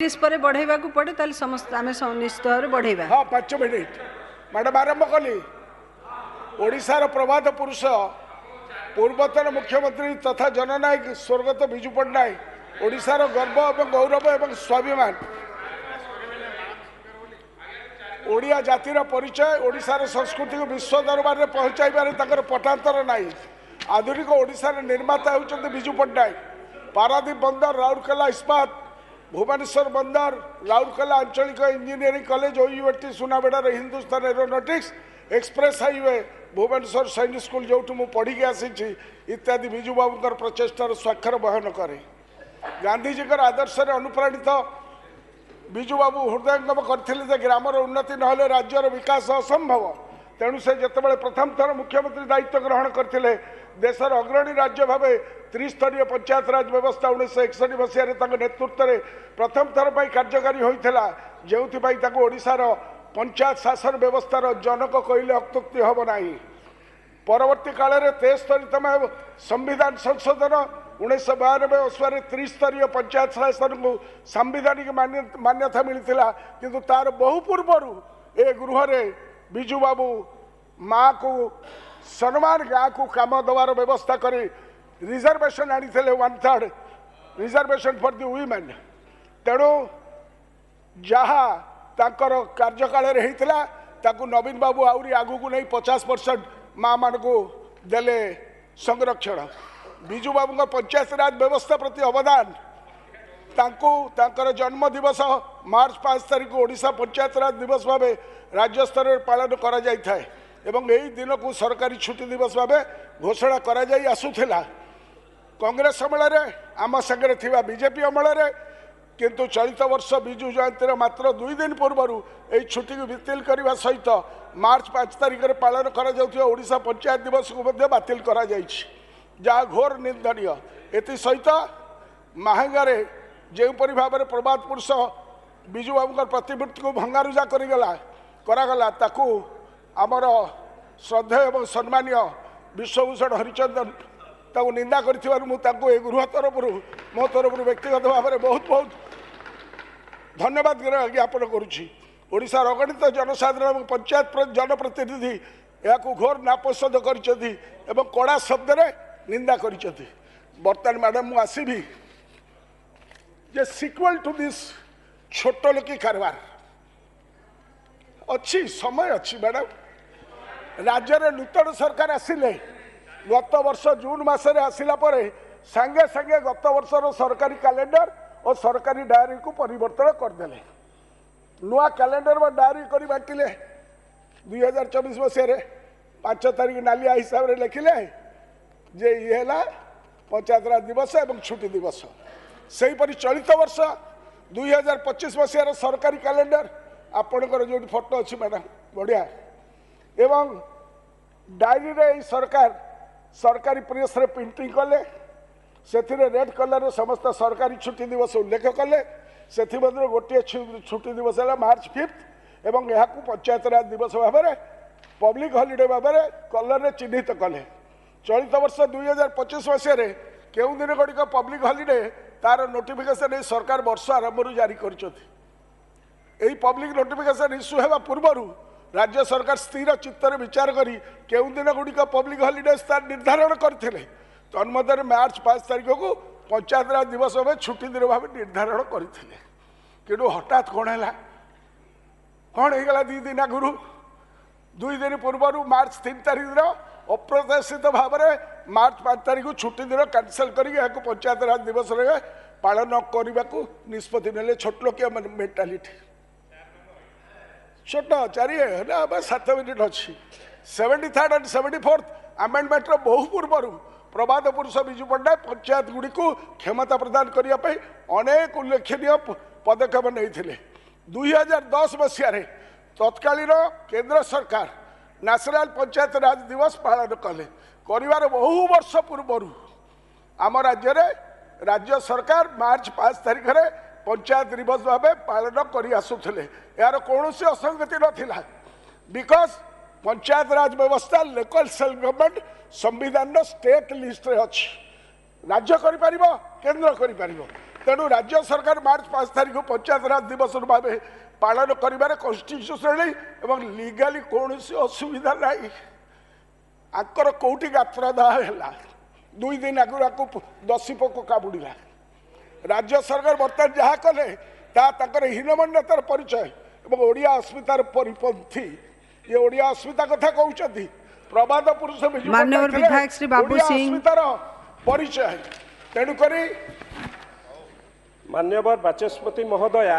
30 पर बढ़ेबा को पड़े ताले समस्त आमे निश्चित भाव बढ़ेबा। हाँ 5 मिनिट मैडम आरंभ कली। ओडिशार प्रभात पुरुष पूर्वतन मुख्यमंत्री तथा जननायक स्वर्गत विजु पट्टनायक ओडिशार गर्व एवं गौरव एवं स्वाभिमान ओडिया जातिर परिचय ओडिशार संस्कृति को विश्व दरबार में पहुँचाइबार ताकर पटांतर नहीं। आधुनिक ओडिशार निर्माता होउछन्ति विजु पट्टनायक। पारादीप बंदर राउरकेला इस्पात भुवनेश्वर बंदर राउरकेला आंचलिक इंजीनियरिंग कॉलेज ओयूएटी सुनाबेड़ार Hindustan aeronautics express highway Bhubaneswar Sainik school जो पढ़ी आसी इत्यादि विजु बाबूर प्रचेषार स्वाक्षर बहन करे। गांधीजी आदर्श अनुप्राणित विजु बाबू हृदयंगम करते ग्रामर उन्नति नहले राज्यर विकास असंभव। तेणु से जितेबाला प्रथम थर मुख्यमंत्री दायित्व ग्रहण करते देशर अग्रणी राज्य भाव त्रिस्तरीय पंचायत राज व्यवस्था 1961 मसीह नेतृत्व में प्रथम थर पर कार्यकारी होता जो ओडिशार पंचायत शासन व्यवस्थार जनक कहले अत्युक्ति हम ना। परवर्ती काल में 73तम संविधान संशोधन 1992 मसीह त्रिस्तरीय पंचायत शासन को सांविधानिक मान्यता मिलता किंतु तार बहु पूर्वर ए गृह विजु बाबू माँ को सम्मान गाँ को काम देवार व्यवस्था कर रिजर्वेशन आनी 1/3 रिजर्वेशन फॉर दी वुमेन। तेणु जहाँ तांकर कार्यकाल होता नवीन बाबू आउरी आगू को नहीं 50% माँ मान को देले संरक्षण। विजु बाबू पंचायत राज व्यवस्था प्रति अवदान तांकर जन्म दिवस मार्च 5 तारीख ओडिशा पंचायत राज दिवस भाव राज्य स्तर में पालन करा जाय थाए एवं यही दिन को सरकारी छुट्टी दिवस भाव घोषणा करा जाय आसुथिला। कांग्रेस अमल आम संगे थिबा बीजेपी अमल किंतु चलित वर्ष विजु जयंती मात्र 2 दिन पूर्व यही छुट्टी को बातिल करने सहित मार्च 5 तारीख में पालन करा पंचायत दिवस को बातिल करा जहाँ घोर निंदनीय। एथि सहित महांगारे जोपरी भाव में प्रभात पुरुष विजु बाबू प्रतिमूर्ति को भंगारुजा करागला ताकू आमर श्रद्धेय एवं सम्मानीय विश्वभूषण हरिचंदन ताकू निंदा कर गृह तरफ मो तरफ व्यक्तिगत भाव में बहुत बहुत धन्यवाद ज्ञापन करुच्ची। ओडिशार अगणित जनसाधारण पंचायत जनप्रतिनिधि या घोर नापसंद कर कड़ा शब्द निंदा कर। बर्तमान मैडम मु आसबि जे सिक्वल टू दिस छोट लोकी कारबार अच्छी समय अच्छी मैडम। राज्य में नूतन सरकार आसिले गत वर्ष जून मासरे आसिला परे संगे संगे गत वर्षर सरकारी कैलेंडर और सरकारी डायरी को परिवर्तन करदेले। नुआ कैलेंडर में डायरी कर बांटिले 2024 मसीह 5 तारीख नालिया हिसाब से लिखिले जे ये पंचायत राज दिवस एवं छुट्टी दिवस। सेहीपरि चलित वर्ष 2025 मसीह सरकारी कैलेंडर आपणकर जो फोटो अच्छी मैडम बढ़िया एवं डायरी रे सरकार सरकारी प्रेस रे प्रिंटिंग कले से रेड कलर समस्त सरकारी छुट्टी दिवस उल्लेख कले से गोटे छुट्टी दिवस है मार्च 5 एवं यहाँ पंचायत राज दिवस भाव में पब्लिक हॉलिडे भाव में कलर चिन्हित कले। चलित वर्ष 2025 मसीह केउ दिन गुड़िक पब्लिक हॉलिडे तार नोटिफिकेशन सरकार वर्ष आरंभ जारी कर पब्लिक नोटिफिकेशन इश्यू होगा पूर्वर राज्य सरकार स्थिर चित्तर विचार करी केउ दिन गुड़िक पब्लिक हॉलिडे निर्धारण करते तन्मध्य मार्च 5 तारीख को पंचायत राज दिवस भाव छुट्टी दिन भाव निर्धारण करते कि हठात कौन है कौन होगा 2 दिन आगु 2 दिन पूर्व मार्च 3 तारीख दिन अप्रत्याशित भाव में मार्च 5 तारीख छुट्टी दिन कैंसल कर पंचायत राज दिवस पालन करने को निष्पत्ति ने छोट लोकिया मेंटालिटी छोट 7 मिनिट अच्छी 73rd and 74th आमेंडमेंट बहु पूर्व प्रभात पुरुष विजु पट्टनायक पंचायत गुड़ी को क्षमता प्रदान करने अनेक उल्लेखनीय पदक्षेप नहीं 2010 मसीह तत्कालीन केंद्र सरकार नेशनल पंचायत राज दिवस पालन कले कर बहु वर्ष पूर्व आम राज्य सरकार मार्च 5 तारीख में पंचायत दिवस भाव पालन कर आसुले यार कौन असंगति नाला बिकज पंचायत राज व्यवस्था लोकल सेल्फ गवर्नमेंट संविधान स्टेट लिस्ट रे अच्छी राज्य कर केंद्र कर तेणु राज्य सरकार मार्च 5 तारिख पंचायत राज दिवस भाव पालन कर कन्स्टिट्यूशनली एवं लीगली कौन असुविधा ना आकर कौटी गात्रदाह है 2 दिन आगुरी आपको दसी पोक काबुड़ा राज्य सरकार बर्तमान जहाँ कले हीनमन्यतार परिचय और ओडिया अस्मितार परिपंथी ये ओडिया अस्मिता कथा कहते प्रबाद पुरुष माननीय विधायक श्री बाबू सिंह अस्मितार परिचय तेणुक मान्यवर बाचस्पति महोदया